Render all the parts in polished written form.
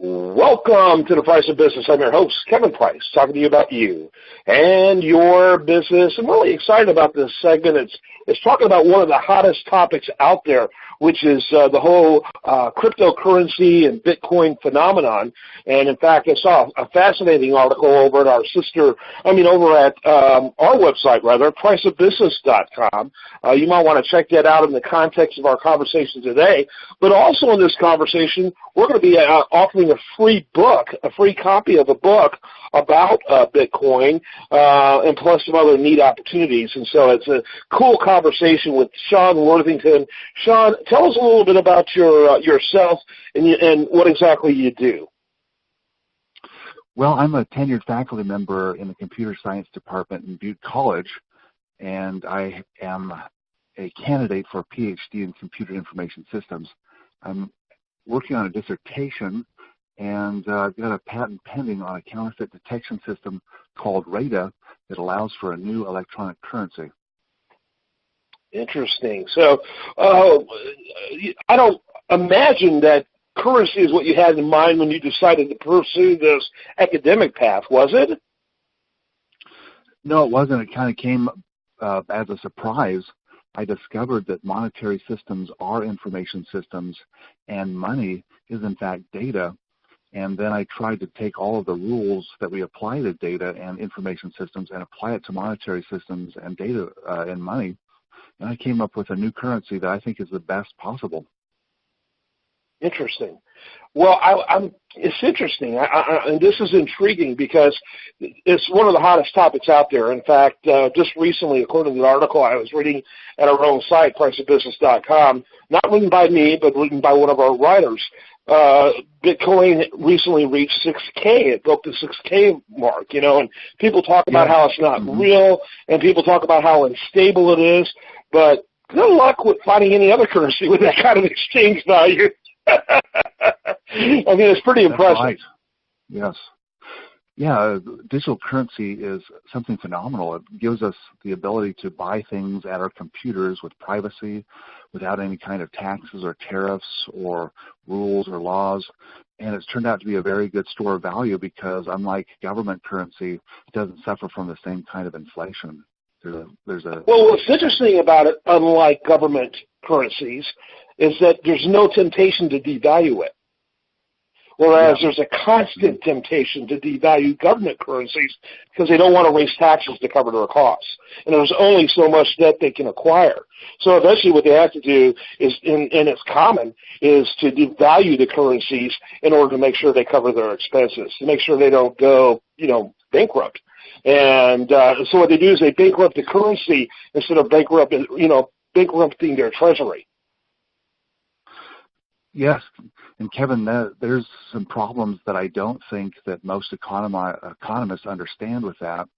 Welcome to The Price of Business. I'm your host, Kevin Price, talking to you about you and your business. I'm really excited about this segment. It's talking about one of the hottest topics out there, which is the whole cryptocurrency and Bitcoin phenomenon. And in fact, I saw a fascinating article over at our website, priceofbusiness.com. You might want to check that out in the context of our conversation today. But also in this conversation, we're going to be offering a free book, a free copy of a book about Bitcoin, and plus some other neat opportunities. And so it's a cool conversation with Sean Worthington. Sean, tell us a little bit about yourself and what exactly you do. Well, I'm a tenured faculty member in the computer science department in Butte College, and I am a candidate for a PhD in computer information systems. I'm working on a dissertation, and I've got a patent pending on a counterfeit detection system called raida that allows for a new electronic currency. Interesting. So I don't imagine that currency is what you had in mind when you decided to pursue this academic path, was it? No, it wasn't. It kind of came as a surprise. I discovered that monetary systems are information systems and money is in fact data. And then I tried to take all of the rules that we apply to data and information systems and apply it to monetary systems and data and money. And I came up with a new currency that I think is the best possible. Interesting. Well, it's interesting, and this is intriguing because it's one of the hottest topics out there. In fact, just recently, according to the article I was reading at our own site, priceofbusiness.com, not written by me, but written by one of our writers, Bitcoin recently reached 6K. It broke the 6K mark, and people talk about how it's not real, and people talk about how unstable it is, but good luck with finding any other currency with that kind of exchange value. I mean, it's pretty impressive. That's right. Yes. Yeah, digital currency is something phenomenal. It gives us the ability to buy things at our computers with privacy, without any kind of taxes or tariffs or rules or laws. And it's turned out to be a very good store of value because, unlike government currency, it doesn't suffer from the same kind of inflation. Well, what's interesting about it, unlike government currencies, is that there's no temptation to devalue it. Whereas there's a constant temptation to devalue government currencies because they don't want to raise taxes to cover their costs. And there's only so much debt they can acquire. So eventually what they have to do is, and it's common, is to devalue the currencies in order to make sure they cover their expenses, to make sure they don't go, bankrupt. And so what they do is they bankrupt the currency instead of bankrupting their treasury. Yes, and Kevin, there's some problems that I don't think that most economists understand with that,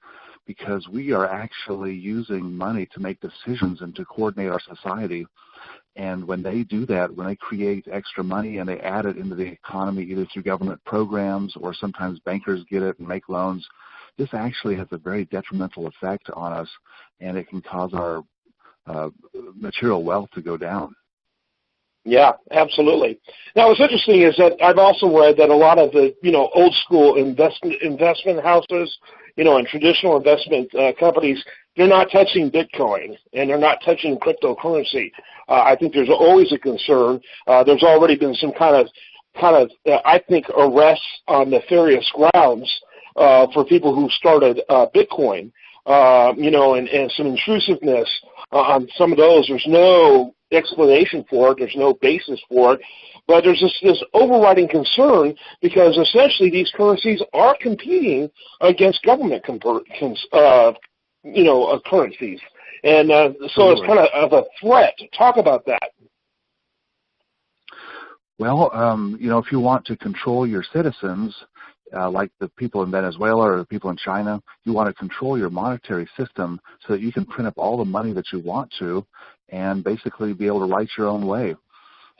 because we are actually using money to make decisions and to coordinate our society. And when they do that, when they create extra money and they add it into the economy either through government programs or sometimes bankers get it and make loans, this actually has a very detrimental effect on us, and it can cause our material wealth to go down. Yeah, absolutely. Now, what's interesting is that I've also read that a lot of the, old school investment houses, and traditional investment companies, they're not touching Bitcoin and they're not touching cryptocurrency. I think there's always a concern. There's already been some kind of, I think, arrests on nefarious grounds for people who started Bitcoin, and some intrusiveness on some of those. There's no explanation for it. There's no basis for it. But there's this overriding concern because essentially these currencies are competing against government currencies. And so it's kind of a threat. Talk about that. Well, if you want to control your citizens, like the people in Venezuela or the people in China, you want to control your monetary system so that you can print up all the money that you want to and basically be able to write your own way.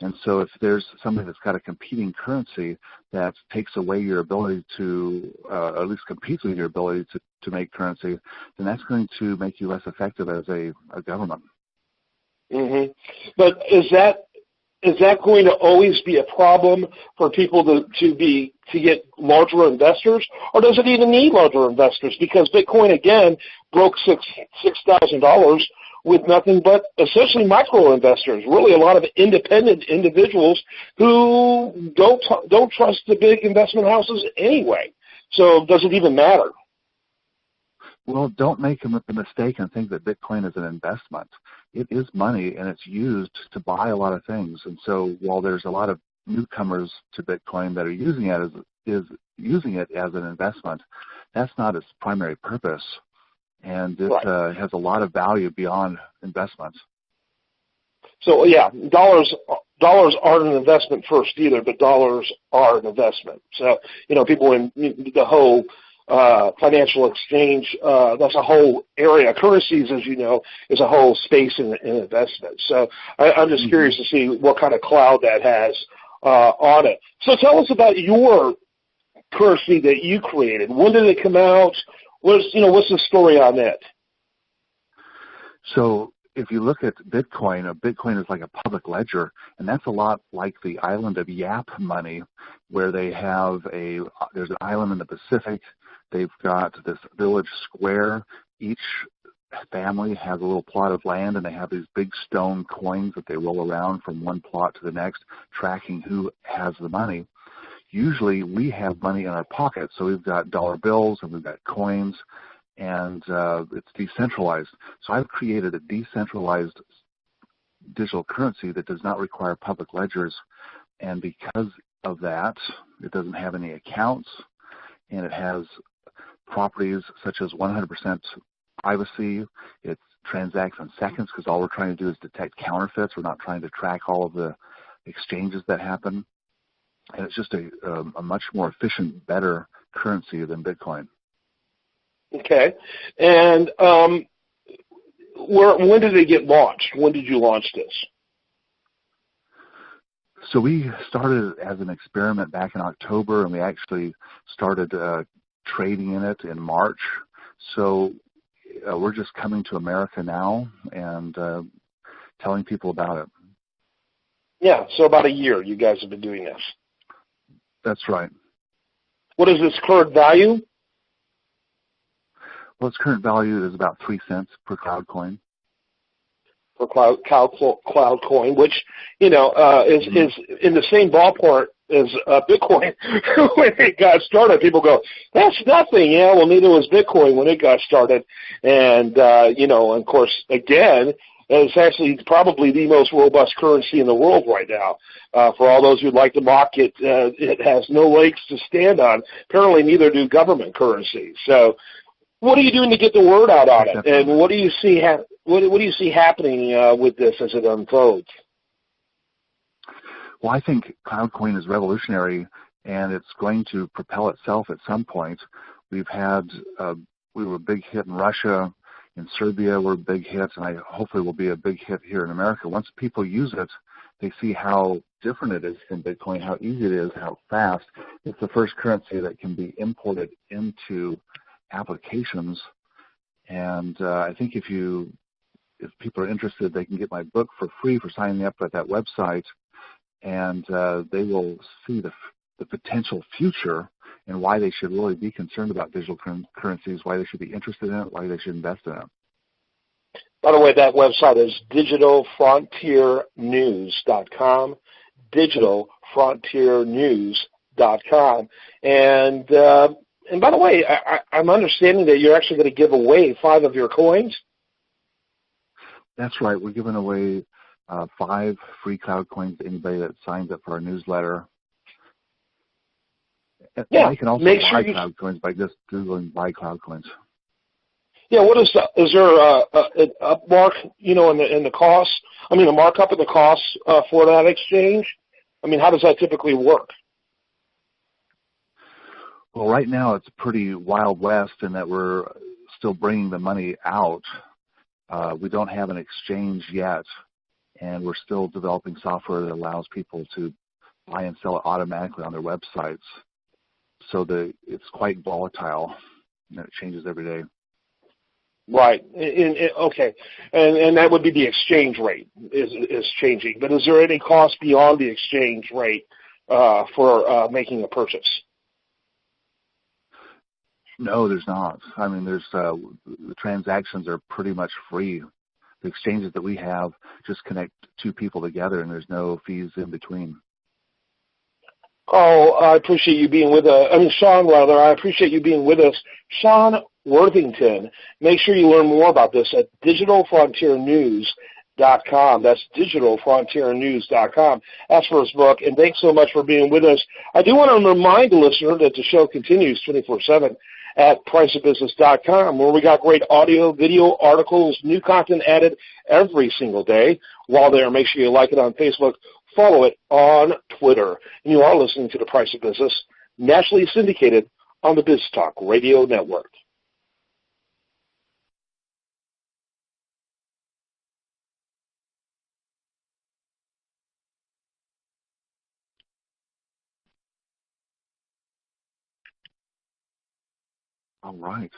And so if there's something that's got a competing currency that takes away your ability to, at least competes with your ability to make currency, then that's going to make you less effective as a government. Mm-hmm. But is that is that going to always be a problem for people to get larger investors, or does it even need larger investors? Because Bitcoin again broke $6,000 with nothing but essentially micro investors, really a lot of independent individuals who don't trust the big investment houses anyway. So does it even matter? Well, don't make a mistake and think that Bitcoin is an investment. It is money, and it's used to buy a lot of things. And so while there's a lot of newcomers to Bitcoin that are using it as an investment, that's not its primary purpose. And it has a lot of value beyond investments. So yeah, dollars aren't an investment first either, but dollars are an investment. So people in the whole financial exchange, that's a whole area. Currencies, as you know, is a whole space in investment. So I'm just curious to see what kind of cloud that has on it. So tell us about your currency that you created. When did it come out? What's the story on it? So if you look at Bitcoin, Bitcoin is like a public ledger, and that's a lot like the island of Yap money, where they have there's an island in the Pacific. They've got this village square. Each family has a little plot of land, and they have these big stone coins that they roll around from one plot to the next, tracking who has the money. Usually we have money in our pockets, so we've got dollar bills and we've got coins, and it's decentralized. So I've created a decentralized digital currency that does not require public ledgers, and because of that, it doesn't have any accounts, and it has properties such as 100% privacy. It transacts in seconds because all we're trying to do is detect counterfeits. We're not trying to track all of the exchanges that happen. And it's just a much more efficient, better currency than Bitcoin. Okay. And when did it get launched? When did you launch this? So we started as an experiment back in October, and we actually started trading in it in March. So we're just coming to America now and telling people about it. Yeah, so about a year you guys have been doing this. That's right. What is its current value? Well, its current value is about 3 cents per CloudCoin. For CloudCoin, which is in the same ballpark as Bitcoin. When it got started, people go, "That's nothing." Yeah, well, neither was Bitcoin when it got started, and of course, again, it's actually probably the most robust currency in the world right now. For all those who'd like to mock it, it has no legs to stand on. Apparently, neither do government currencies. So, what are you doing to get the word out on it? And what do you see? What do you see happening with this as it unfolds? Well, I think CloudCoin is revolutionary, and it's going to propel itself at some point. We were a big hit in Russia. In Serbia, we're big hits, and hopefully we'll be a big hit here in America. Once people use it, they see how different it is from Bitcoin, how easy it is, how fast. It's the first currency that can be imported into applications. And I think if people are interested, they can get my book for free for signing up at that website, and they will see the potential future and why they should really be concerned about digital currencies, why they should be interested in it, why they should invest in it. By the way, that website is digitalfrontiernews.com, digitalfrontiernews.com. And by the way, I'm understanding that you're actually going to give away 5 of your coins? That's right. We're giving away 5 free CloudCoins to anybody that signs up for our newsletter. Yeah, you can also buy CloudCoins by just Googling buy CloudCoins. Yeah, what is there a mark, in the cost? I mean, a markup in the cost for that exchange? I mean, how does that typically work? Well, right now it's pretty Wild West in that we're still bringing the money out. We don't have an exchange yet, and we're still developing software that allows people to buy and sell it automatically on their websites. So it's quite volatile, and it changes every day. Right. Okay. And that would be the exchange rate is changing. But is there any cost beyond the exchange rate for making a purchase? No, there's not. I mean, the transactions are pretty much free. The exchanges that we have just connect two people together, and there's no fees in between. Oh, I appreciate you being with us. Sean, rather. I appreciate you being with us. Sean Worthington. Make sure you learn more about this at digitalfrontiernews.com. That's digitalfrontiernews.com. Ask for his book, and thanks so much for being with us. I do want to remind the listener that the show continues 24/7 at priceofbusiness.com, where we got great audio, video, articles, new content added every single day. While there, make sure you like it on Facebook, follow it on Twitter. And you are listening to The Price of Business, nationally syndicated on the BizTalk Radio Network. All right.